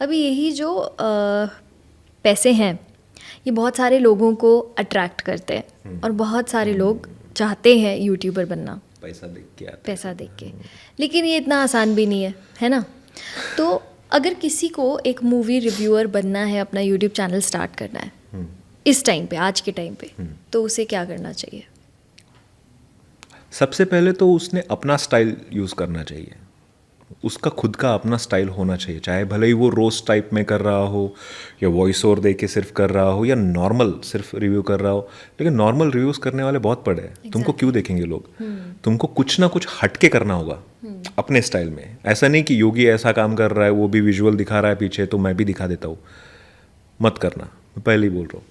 अभी यही जो पैसे हैं ये बहुत सारे लोगों को अट्रैक्ट करते हैं और बहुत सारे लोग चाहते हैं यूट्यूबर बनना पैसा देख के आता पैसा देख के, लेकिन ये इतना आसान भी नहीं है ना? तो अगर किसी को एक मूवी रिव्यूअर बनना है, अपना यूट्यूब चैनल स्टार्ट करना है इस टाइम पे, आज के टाइम पे, तो उसे क्या करना चाहिए? सबसे पहले तो उसने अपना स्टाइल यूज़ करना चाहिए। उसका खुद का अपना स्टाइल होना चाहिए, चाहे भले ही वो रोस्ट टाइप में कर रहा हो या वॉइस ओवर दे के सिर्फ कर रहा हो या नॉर्मल सिर्फ रिव्यू कर रहा हो। लेकिन नॉर्मल रिव्यूज़ करने वाले बहुत पड़े हैं। तुमको क्यों देखेंगे लोग? तुमको कुछ ना कुछ हटके करना होगा अपने स्टाइल में। ऐसा नहीं कि योगी ऐसा काम कर रहा है, वो भी विजुअल दिखा रहा है पीछे, तो मैं भी दिखा देता हूँ। मत करना, मैं पहले ही बोल रहा हूँ,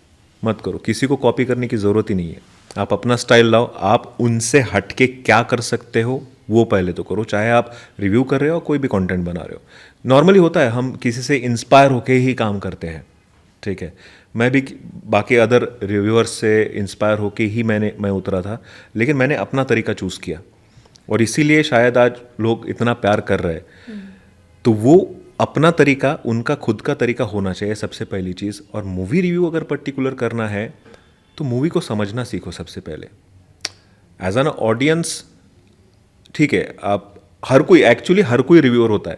मत करो। किसी को कॉपी करने की ज़रूरत ही नहीं है। आप अपना स्टाइल लाओ। आप उनसे हटके क्या कर सकते हो वो पहले तो करो, चाहे आप रिव्यू कर रहे हो कोई भी कंटेंट बना रहे हो। नॉर्मली होता है हम किसी से इंस्पायर होके ही काम करते हैं, ठीक है। मैं भी बाकी अदर रिव्यूअर्स से इंस्पायर होके ही मैं उतरा था, लेकिन मैंने अपना तरीका चूज़ किया और इसीलिए शायद आज लोग इतना प्यार कर रहे हैं। तो वो अपना तरीका, उनका खुद का तरीका होना चाहिए सबसे पहली चीज़। और मूवी रिव्यू अगर पर्टिकुलर करना है तो मूवी को समझना सीखो सबसे पहले एज एन ऑडियंस, ठीक है। आप हर कोई रिव्यूअर होता है,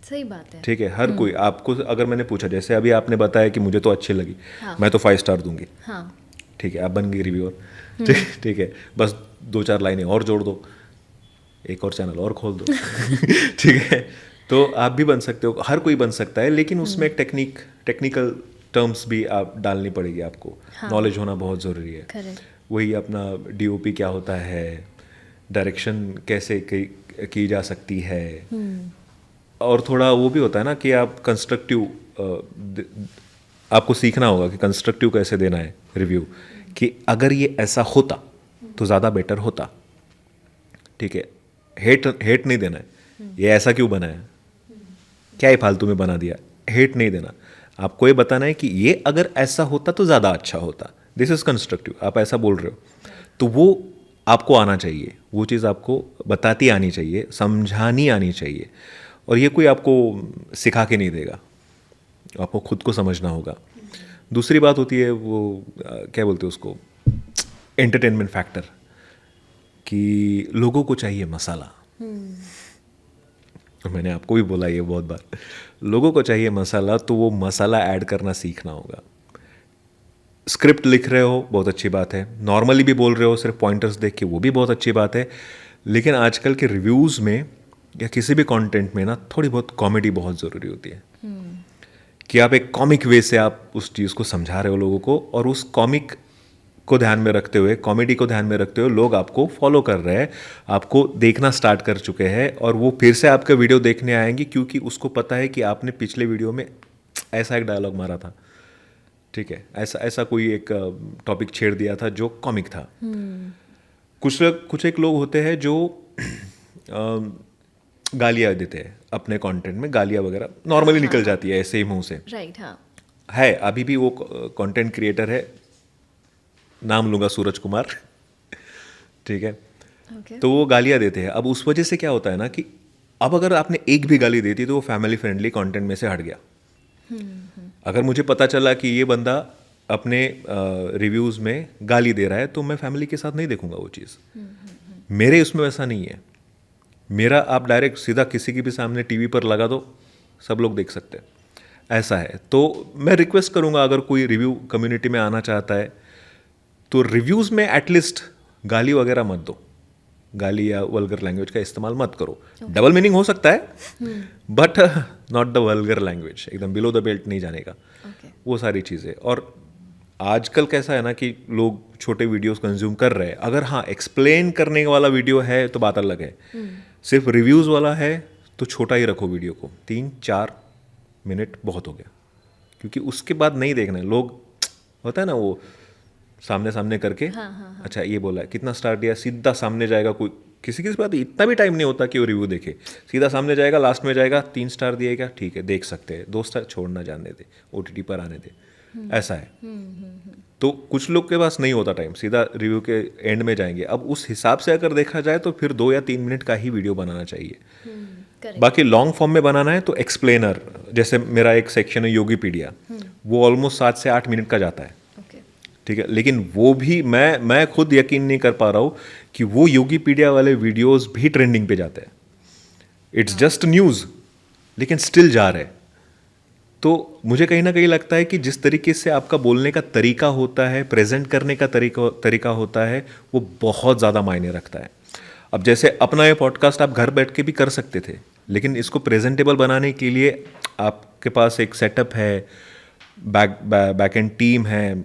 सही बात है। ठीक है। हर कोई, आपको अगर मैंने पूछा, जैसे अभी आपने बताया कि मुझे तो अच्छी लगी, मैं तो 5 स्टार दूंगी, ठीक है। आप बन गई रिव्यूअर, ठीक है। बस 2-4 लाइनें और जोड़ दो, एक और चैनल और खोल दो, ठीक है। तो आप भी बन सकते हो, हर कोई बन सकता है, लेकिन उसमें एक टेक्निकल टर्म्स भी आप डालनी पड़ेगी आपको। नॉलेज होना बहुत ज़रूरी है। Correct. वही अपना डीओपी क्या होता है, डायरेक्शन कैसे की जा सकती है, और थोड़ा वो भी होता है ना कि आप कंस्ट्रक्टिव, आपको सीखना होगा कि कंस्ट्रक्टिव कैसे देना है रिव्यू, कि अगर ये ऐसा होता तो ज़्यादा बेटर होता, ठीक है। हेट नहीं देना है, ये ऐसा क्यों बना है, क्या ये फालतू में बना दिया, हेट नहीं देना। आपको ये बताना है कि ये अगर ऐसा होता तो ज़्यादा अच्छा होता। This is constructive. आप ऐसा बोल रहे हो तो वो आपको आना चाहिए, वो चीज़ आपको बताती आनी चाहिए, समझानी आनी चाहिए। और ये कोई आपको सिखा के नहीं देगा, आपको खुद को समझना होगा। दूसरी बात होती है वो क्या बोलते हैं उसको, एंटरटेनमेंट फैक्टर, कि लोगों को चाहिए मसाला। मैंने आपको भी बोला ये बहुत बार, लोगों को चाहिए मसाला, तो वो मसाला ऐड करना सीखना होगा। स्क्रिप्ट लिख रहे हो बहुत अच्छी बात है, नॉर्मली भी बोल रहे हो सिर्फ पॉइंटर्स देख के, वो भी बहुत अच्छी बात है। लेकिन आजकल के रिव्यूज़ में या किसी भी कंटेंट में ना थोड़ी बहुत कॉमेडी बहुत ज़रूरी होती है, कि आप एक कॉमिक वे से आप उस चीज़ को समझा रहे हो लोगों को, और उस कॉमिक को ध्यान में रखते हुए, कॉमेडी को ध्यान में रखते हुए लोग आपको फॉलो कर रहे हैं, आपको देखना स्टार्ट कर चुके हैं, और वो फिर से आपका वीडियो देखने आएंगे क्योंकि उसको पता है कि आपने पिछले वीडियो में ऐसा एक डायलॉग मारा था, ठीक है। ऐसा कोई एक टॉपिक छेड़ दिया था जो कॉमिक था। कुछ एक लोग होते हैं जो गालियाँ देते हैं अपने कंटेंट में, गालियाँ वगैरह नॉर्मली निकल जाती है ऐसे ही मुंह से, राइट। हाँ, है अभी भी वो कंटेंट क्रिएटर है, नाम लूँगा सूरज कुमार, ठीक है। ओके। तो वो गालियाँ देते हैं। अब उस वजह से क्या होता है ना कि अब अगर आपने एक भी गाली दे दी तो वो फैमिली फ्रेंडली कंटेंट में से हट गया। अगर मुझे पता चला कि ये बंदा अपने रिव्यूज़ में गाली दे रहा है तो मैं फैमिली के साथ नहीं देखूंगा वो चीज़। मेरे उसमें वैसा नहीं है। मेरा आप डायरेक्ट सीधा किसी के भी सामने टीवी पर लगा दो, सब लोग देख सकते हैं, ऐसा है। तो मैं रिक्वेस्ट करूंगा, अगर कोई रिव्यू कम्युनिटी में आना चाहता है तो रिव्यूज़ में एटलीस्ट गाली वगैरह मत दो, गाली या वल्गर लैंग्वेज का इस्तेमाल मत करो। डबल मीनिंग हो सकता है but not the vulgar language, एकदम बिलो द बेल्ट नहीं जाने का, वो सारी चीज़ें। और आजकल कैसा है ना कि लोग छोटे वीडियोस कंज्यूम कर रहे हैं। अगर हाँ एक्सप्लेन करने वाला वीडियो है तो बात अलग है, सिर्फ रिव्यूज़ वाला है तो छोटा ही रखो वीडियो को, 3-4 मिनट बहुत हो गया, क्योंकि उसके बाद नहीं देखना है। लोग होता है ना वो सामने सामने करके, अच्छा ये बोला है, कितना स्टार दिया, सीधा सामने जाएगा। कोई किसी के पास इतना भी टाइम नहीं होता कि वो रिव्यू देखे, सीधा सामने जाएगा, लास्ट में जाएगा 3 स्टार दिएगा, ठीक है देख सकते हैं, 2 स्टार छोड़ना जाने दे, OTT पर आने दे, ऐसा है। तो कुछ लोग के पास नहीं होता टाइम, सीधा रिव्यू के एंड में जाएंगे। अब उस हिसाब से अगर देखा जाए तो फिर 2 या 3 मिनट का ही वीडियो बनाना चाहिए। बाकी लॉन्ग फॉर्म में बनाना है तो एक्सप्लेनर जैसे मेरा एक सेक्शन है योगीपीडिया, वो ऑलमोस्ट 7 से 8 मिनट का जाता है, ओके, ठीक है, लेकिन वो भी मैं खुद यकीन नहीं कर पा रहा हूँ कि वो योगीपीडिया वाले वीडियोस भी ट्रेंडिंग पे जाते हैं। इट्स जस्ट न्यूज़, लेकिन स्टिल जा रहे हैं। तो मुझे कहीं ना कहीं लगता है कि जिस तरीके से आपका बोलने का तरीका होता है, प्रेजेंट करने का तरीका होता है, वो बहुत ज़्यादा मायने रखता है। अब जैसे अपना ये पॉडकास्ट आप घर बैठ के भी कर सकते थे, लेकिन इसको प्रेजेंटेबल बनाने के लिए आपके पास एक सेटअप है, बैक एंड टीम है,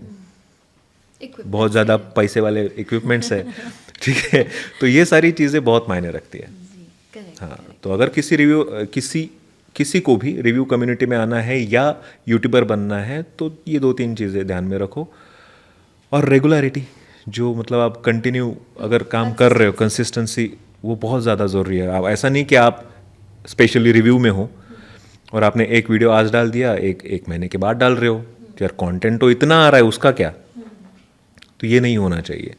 बहुत ज़्यादा पैसे वाले इक्विपमेंट्स है, ठीक है, तो ये सारी चीज़ें बहुत मायने रखती है। हाँ, तो अगर किसी को भी रिव्यू कम्युनिटी में आना है या यूट्यूबर बनना है, तो ये 2-3 चीज़ें ध्यान में रखो। और रेगुलरिटी, जो मतलब आप कंटिन्यू अगर काम कर रहे हो, कंसिस्टेंसी, वो बहुत ज़्यादा ज़रूरी है। आप ऐसा नहीं कि आप स्पेशली रिव्यू में हो और आपने एक वीडियो आज डाल दिया, एक महीने के बाद डाल रहे हो, यार कंटेंट तो इतना आ रहा है, उसका क्या? तो ये नहीं होना चाहिए।